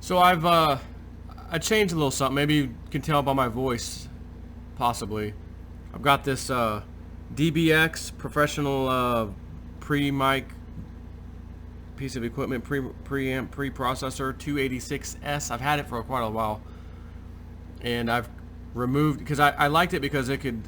So I changed a little something. Maybe you can tell by my voice, possibly. I've got this DBX professional pre-mic piece of equipment, preamp, preprocessor 286S. I've had it for quite a while, and I've removed because I liked it because it could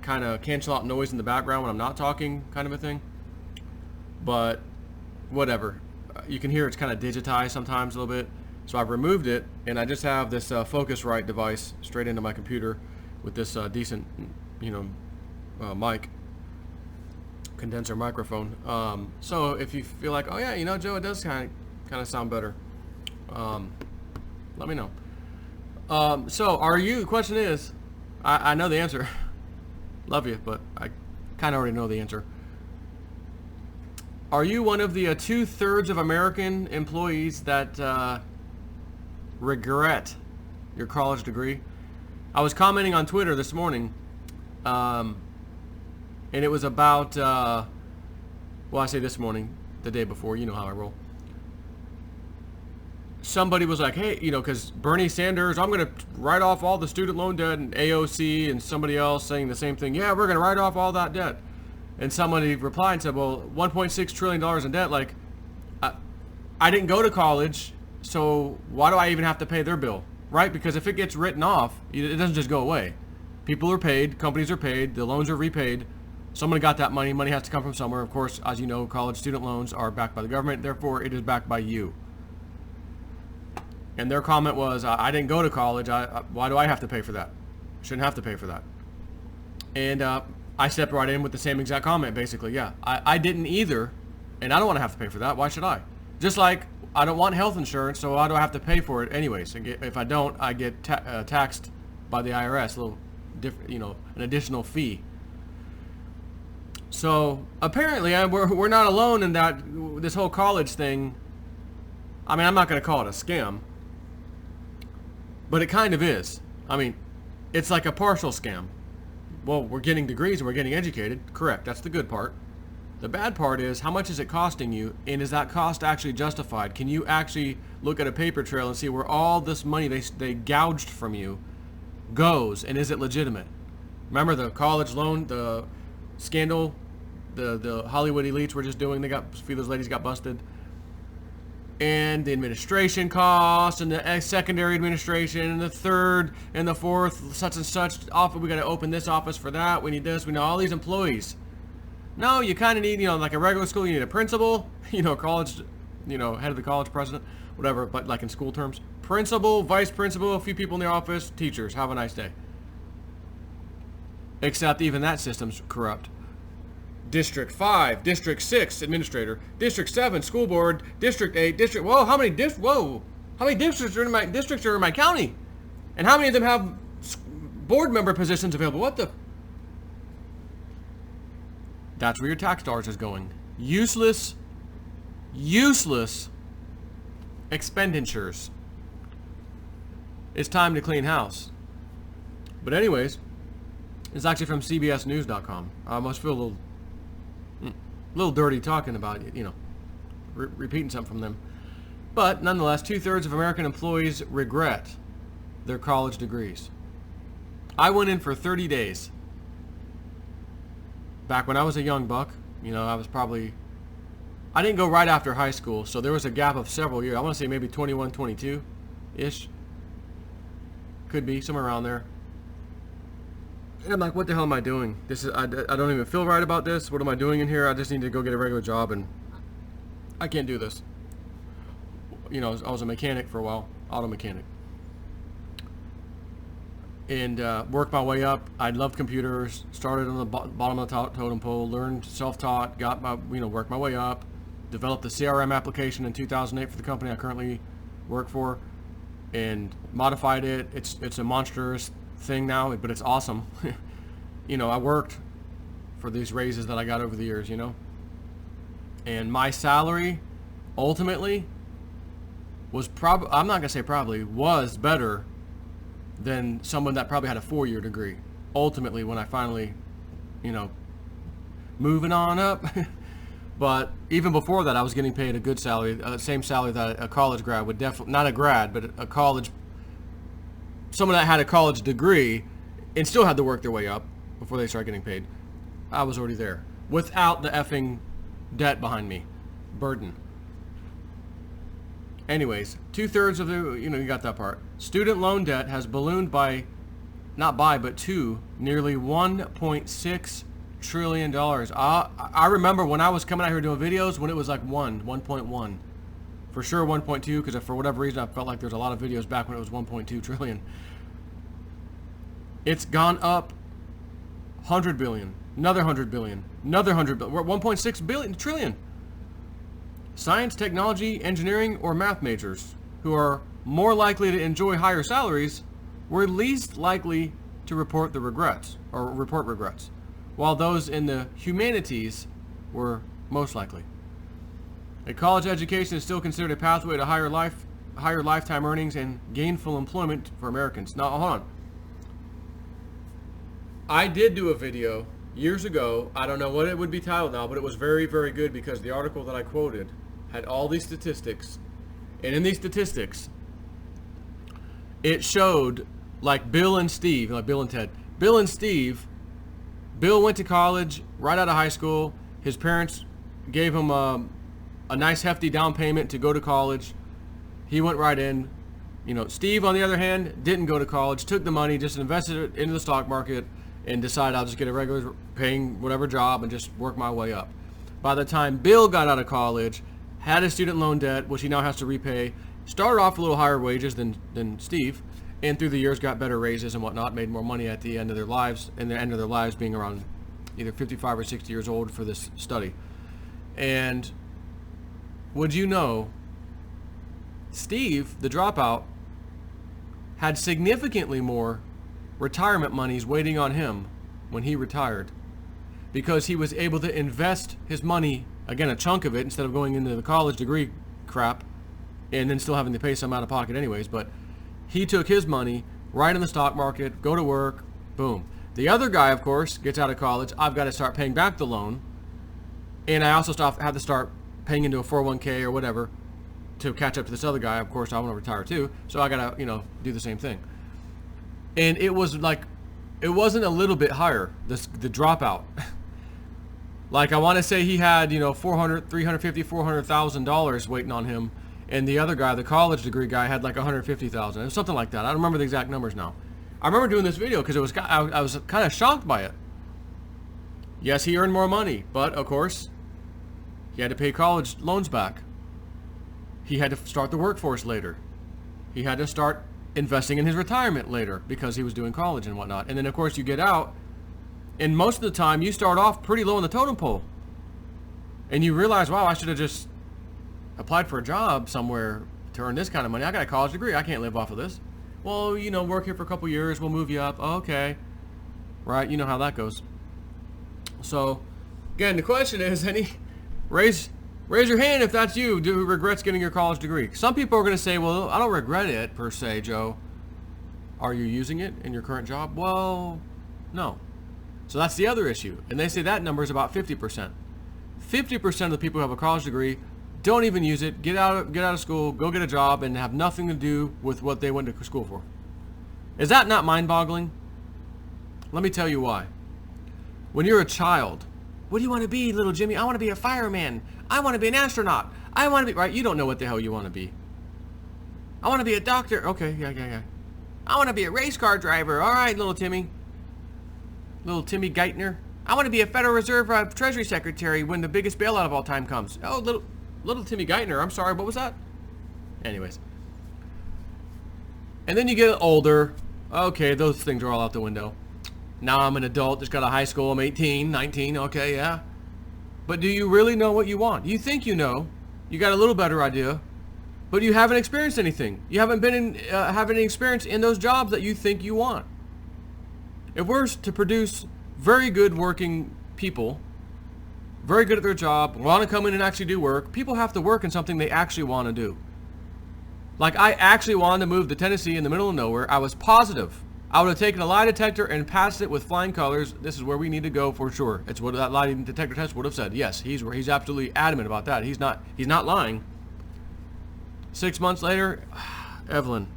kind of cancel out noise in the background when I'm not talking, kind of a thing. But whatever, you can hear it's kind of digitized sometimes a little bit. So I've removed it, and I just have this Focusrite device straight into my computer with this decent, mic, condenser microphone. So if you feel like, oh yeah, Joe, it does kind of sound better, let me know. So the question is, I know the answer. Love you, but I kind of already know the answer. Are you one of the 2/3 of American employees that regret your college degree? I was commenting on Twitter this morning, and it was about, I say this morning, the day before, you know how I roll. Somebody was like, hey, because Bernie Sanders, I'm going to write off all the student loan debt, and AOC and somebody else saying the same thing. Yeah, we're going to write off all that debt. And somebody replied and said, well, $1.6 trillion in debt. Like, I didn't go to college, so why do I even have to pay their bill? Right? Because if it gets written off, it doesn't just go away. People are paid, companies are paid, the loans are repaid. Someone got that money. Money has to come from somewhere. Of course, as you know, college student loans are backed by the government. Therefore, it is backed by you. And their comment was, I didn't go to college. Why do I have to pay for that? Shouldn't have to pay for that. And I stepped right in with the same exact comment, basically. Yeah, I didn't either, and I don't want to have to pay for that. Why should I? Just like I don't want health insurance, so why do I have to pay for it anyways? If I don't, I get taxed by the IRS, a little an additional fee. So apparently, we're not alone in that. This whole college thing. I mean, I'm not going to call it a scam, but it kind of is. I mean, it's like a partial scam. Well, we're getting degrees and we're getting educated. Correct. That's the good part. The bad part is, how much is it costing you, and is that cost actually justified? Can you actually look at a paper trail and see where all this money they gouged from you goes, and is it legitimate? Remember the college loan, the scandal, the Hollywood elites were just doing. A few of those ladies got busted. And the administration costs, and the secondary administration, and the third, and the fourth, such and such office. We got to open this office for that. We need this. We know all these employees. No, you kind of need, like a regular school, you need a principal, college, head of the college president, whatever, but like in school terms. Principal, vice principal, a few people in the office, teachers. Have a nice day. Except even that system's corrupt. District 5, District 6 administrator, District 7 school board, District 8, District, how many districts are in my county? And how many of them have board member positions available? What the? That's where your tax dollars is going. Useless expenditures. It's time to clean house. But anyways, it's actually from CBSNews.com. I must feel a little dirty talking about it, repeating something from them. But nonetheless, 2/3 of American employees regret their college degrees. I went in for 30 days. Back when I was a young buck, I didn't go right after high school, so there was a gap of several years. I want to say maybe 21, 22-ish. Could be, somewhere around there. And I'm like, what the hell am I doing? I don't even feel right about this. What am I doing in here? I just need to go get a regular job, and I can't do this. I was a mechanic for a while, auto mechanic. And worked my way up. I loved computers, started on the bottom of the totem pole, learned self-taught, worked my way up, developed the CRM application in 2008 for the company I currently work for, and modified it. It's a monstrous thing now, but it's awesome. I worked for these raises that I got over the years, and my salary ultimately was I'm not gonna say probably, was better than someone that probably had a 4-year degree. Ultimately, when I finally, moving on up. But even before that, I was getting paid a good salary, same salary that a college grad would definitely, not a grad, but a college, someone that had a college degree and still had to work their way up before they start getting paid. I was already there without the effing debt behind me, burden. Anyways, 2/3 of the, you got that part. Student loan debt has ballooned to nearly $1.6 trillion. I remember when I was coming out here doing videos when it was like 1.1. For sure 1.2, because for whatever reason I felt like there's a lot of videos back when it was 1.2 trillion. It's gone up 100 billion, another 100 billion, another 100 billion. We're at 1.6 trillion. Science, technology, engineering, or math majors who are more likely to enjoy higher salaries were least likely to report regrets, while those in the humanities were most likely. A college education is still considered a pathway to higher lifetime earnings and gainful employment for Americans. Now, hold on. I did do a video years ago. I don't know what it would be titled now, but it was very, very good because the article that I quoted had all these statistics. And in these statistics, it showed like Bill and Steve, like Bill and Ted. Bill and Steve, Bill went to college right out of high school. His parents gave him a nice hefty down payment to go to college. He went right in. Steve, on the other hand, didn't go to college, took the money, just invested it into the stock market, and decided I'll just get a regular paying whatever job and just work my way up. By the time Bill got out of college, had a student loan debt, which he now has to repay, started off a little higher wages than Steve, and through the years got better raises and whatnot, made more money at the end of their lives, and the end of their lives being around either 55 or 60 years old for this study. And would you know, Steve, the dropout, had significantly more retirement monies waiting on him when he retired, because he was able to invest his money, again, a chunk of it, instead of going into the college degree crap and then still having to pay some out of pocket anyways. But he took his money right in the stock market, go to work, boom. The other guy, of course, gets out of college. I've got to start paying back the loan, and I also have to start paying into a 401k or whatever to catch up to this other guy. Of course, I want to retire too, so I got to do the same thing. And it was like, it wasn't a little bit higher, the dropout. Like, I want to say he had, $400,000 waiting on him, and the other guy, the college degree guy, had like $150,000. It was something like that. I don't remember the exact numbers now. I remember doing this video because I was kind of shocked by it. Yes, he earned more money, but of course, he had to pay college loans back. He had to start the workforce later. He had to start investing in his retirement later because he was doing college and whatnot. And then, of course, you get out, and most of the time, you start off pretty low in the totem pole. And you realize, wow, I should have just applied for a job somewhere to earn this kind of money. I got a college degree. I can't live off of this. Well, work here for a couple years. We'll move you up. Oh, okay. Right, you know how that goes. So, again, the question is, raise your hand if that's you, who regrets getting your college degree. Some people are going to say, well, I don't regret it per se, Joe. Are you using it in your current job? Well, no. So that's the other issue. And they say that number is about 50%. 50% of the people who have a college degree don't even use it, get out of school, go get a job, and have nothing to do with what they went to school for. Is that not mind-boggling? Let me tell you why. When you're a child, what do you want to be, little Jimmy? I want to be a fireman. I want to be an astronaut. I want to be, right? You don't know what the hell you want to be. I want to be a doctor. Okay, yeah. I want to be a race car driver. All right, little Timmy. Little Timmy Geithner. I want to be a Federal Reserve Treasury Secretary when the biggest bailout of all time comes. Oh, little Timmy Geithner. I'm sorry, what was that? Anyways. And then you get older. Okay, those things are all out the window. Now I'm an adult, just got out of high school. I'm 18, 19. Okay, yeah. But do you really know what you want? You think you know. You got a little better idea. But you haven't experienced anything. You haven't been having any experience in those jobs that you think you want. If we're to produce very good working people, very good at their job, want to come in and actually do work, people have to work in something they actually want to do. Like, I actually wanted to move to Tennessee in the middle of nowhere. I was positive. I would have taken a lie detector and passed it with flying colors. This is where we need to go for sure. It's what that lie detector test would have said. Yes, he's absolutely adamant about that. He's not lying. 6 months later, Evelyn,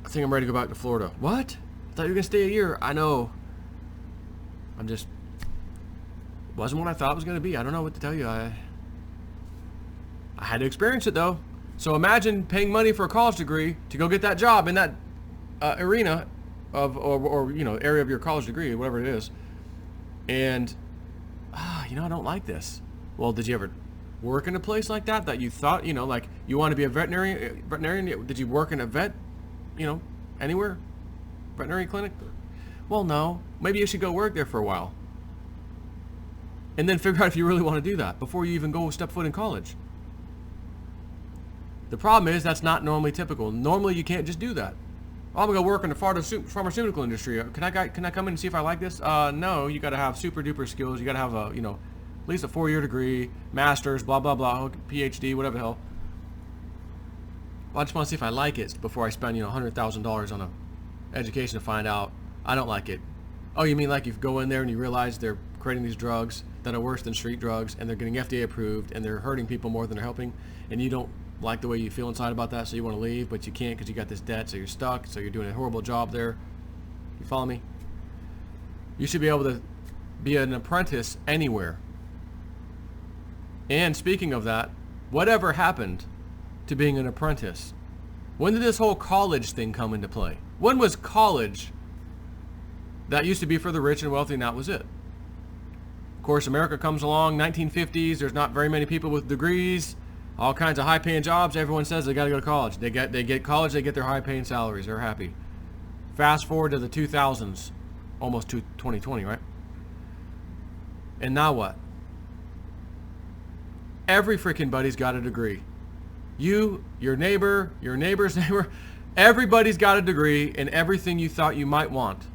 I think I'm ready to go back to Florida. What? I thought you were gonna stay a year. I know. Wasn't what I thought it was gonna be. I don't know what to tell you. I had to experience it though. So imagine paying money for a college degree to go get that job in that arena of, or area of your college degree, whatever it is. And, I don't like this. Well, did you ever work in a place like that you thought, like you want to be a veterinarian? Did you work in a vet, anywhere? Veterinary clinic? Well, no. Maybe you should go work there for a while. And then figure out if you really want to do that before you even go step foot in college. The problem is that's not normally typical. Normally you can't just do that. Oh, I'm gonna go work in the pharmaceutical industry. Can I come in and see if I like this? No, you got to have super duper skills. You got to have at least a 4-year degree, master's, blah blah blah, PhD, whatever the hell. Well, I just want to see if I like it before I spend $100,000 on a education to find out I don't like it. Oh, you mean like you go in there and you realize they're creating these drugs that are worse than street drugs, and they're getting FDA approved, and they're hurting people more than they're helping, and you don't like the way you feel inside about that, so you want to leave, but you can't because you got this debt, so you're stuck, so you're doing a horrible job there. You follow me? You should be able to be an apprentice anywhere. And speaking of that, whatever happened to being an apprentice? When did this whole college thing come into play? When was college? That used to be for the rich and wealthy, and that was it. Of course, America comes along, 1950s, there's not very many people with degrees, all kinds of high-paying jobs. Everyone says they got to go to college. They get college, they get their high-paying salaries. They're happy. Fast forward to the 2000s, almost to 2020, right? And now what? Every freaking buddy's got a degree. You, your neighbor, your neighbor's neighbor, everybody's got a degree in everything you thought you might want.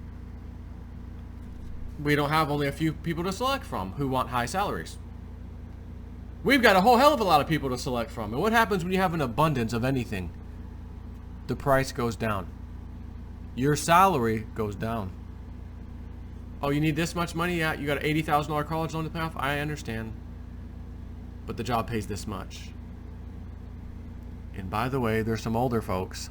We don't have only a few people to select from who want high salaries. We've got a whole hell of a lot of people to select from. And what happens when you have an abundance of anything? The price goes down. Your salary goes down. Oh, you need this much money? Yeah, you got an $80,000 college loan to pay off? I understand. But the job pays this much. And by the way, there's some older folks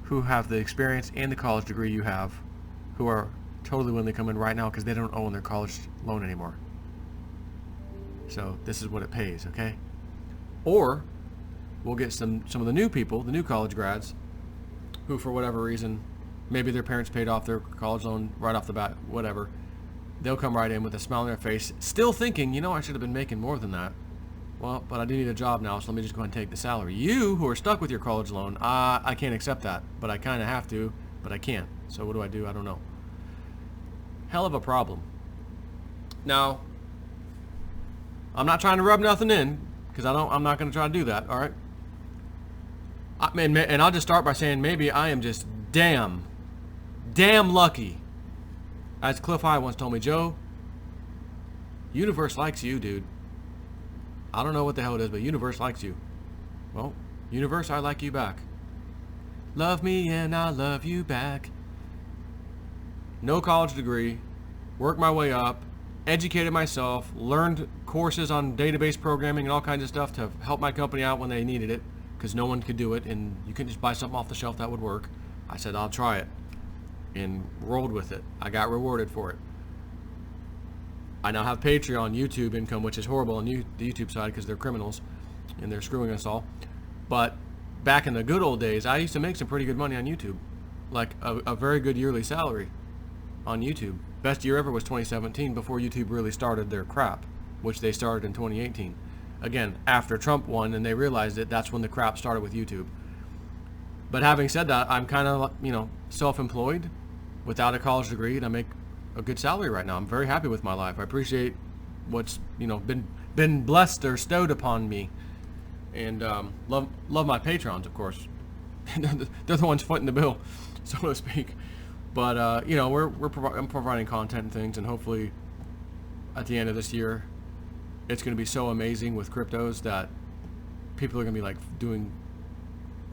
who have the experience and the college degree you have, who are totally willing to come in right now because they don't own their college loan anymore. So this is what it pays, okay? Or we'll get some of the new people, the new college grads, who for whatever reason, maybe their parents paid off their college loan right off the bat, whatever. They'll come right in with a smile on their face, still thinking, I should have been making more than that. Well, but I do need a job now, so let me just go ahead and take the salary. You who are stuck with your college loan, I can't accept that, but I kind of have to, but I can't. So what do? I don't know. Hell of a problem. Now, I'm not trying to rub nothing in, because I'm not going to try to do that, all right? And I'll just start by saying maybe I am just damn lucky. As Cliff High once told me, Joe, universe likes you, dude. I don't know what the hell it is, but universe likes you. Well, universe, I like you back. Love me and I'll love you back. No college degree, worked my way up, educated myself, learned courses on database programming and all kinds of stuff to help my company out when they needed it, because no one could do it, and you couldn't just buy something off the shelf that would work. I said, I'll try it, and rolled with it. I got rewarded for it. I now have Patreon, YouTube income, which is horrible on the YouTube side because they're criminals and they're screwing us all. But back in the good old days, I used to make some pretty good money on YouTube, like a very good yearly salary on YouTube. Best year ever was 2017, before YouTube really started their crap, which they started in 2018. Again, after Trump won and they realized it, that's when the crap started with YouTube. But having said that, I'm kind of, self-employed without a college degree, and I make a good salary right now. I'm very happy with my life. I appreciate what's, been blessed or stowed upon me, and love my patrons, of course. They're the ones footing the bill, so to speak. But I'm providing content and things, and hopefully at the end of this year, it's going to be so amazing with cryptos that people are going to be like doing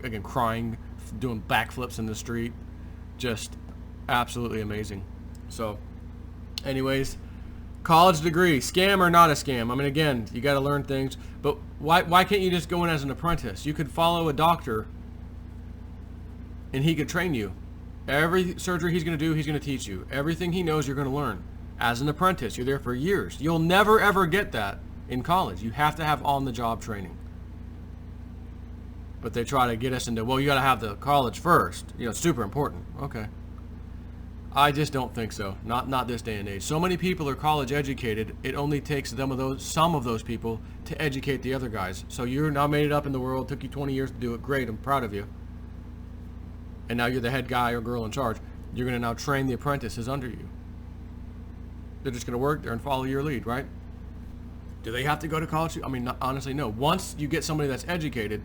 again, crying, doing backflips in the street. Just absolutely amazing. So, anyways, college degree, scam or not a scam? I mean, again, you got to learn things, but why can't you just go in as an apprentice? You could follow a doctor and he could train you. Every surgery he's going to do, he's going to teach you. Everything he knows, you're going to learn. As an apprentice, you're there for years. You'll never ever get that in college. You have to have on-the-job training. But they try to get us into, well, you got to have the college first. You know, it's super important. Okay. I just don't think so. Not this day and age. So many people are college educated. It only takes some of those people to educate the other guys. So you're now made it up in the world. Took you 20 years to do it. Great. I'm proud of you. And now you're the head guy or girl in charge. You're going to now train the apprentices under you. They're just going to work there and follow your lead, right? Do they have to go to college? I mean, honestly, no. Once you get somebody that's educated,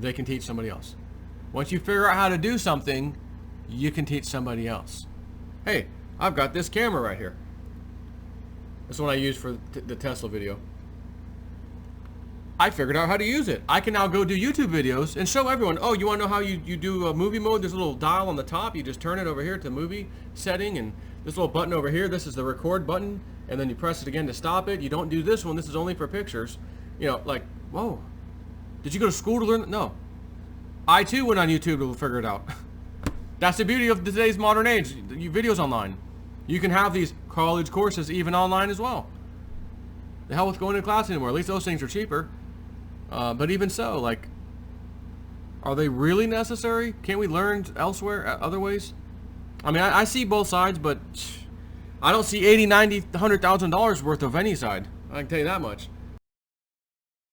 they can teach somebody else. Once you figure out how to do something, you can teach somebody else. Hey, I've got this camera right here. This one I used for the Tesla video. I figured out how to use it. I can now go do YouTube videos and show everyone, oh, you want to know how you do a movie mode? There's a little dial on the top. You just turn it over here to movie setting, and this little button over here, this is the record button, and then you press it again to stop it. You don't do this one. This is only for pictures. You know, like, whoa. Did you go to school to learn? No. I too went on YouTube to figure it out. That's the beauty of today's modern age. Videos online. You can have these college courses even online as well. The hell with going to class anymore. At least those things are cheaper. But even so, like, are they really necessary? Can't we learn elsewhere, other ways? I mean, I see both sides, but I don't see $80,000, $90,000, $100,000 worth of any side. I can tell you that much.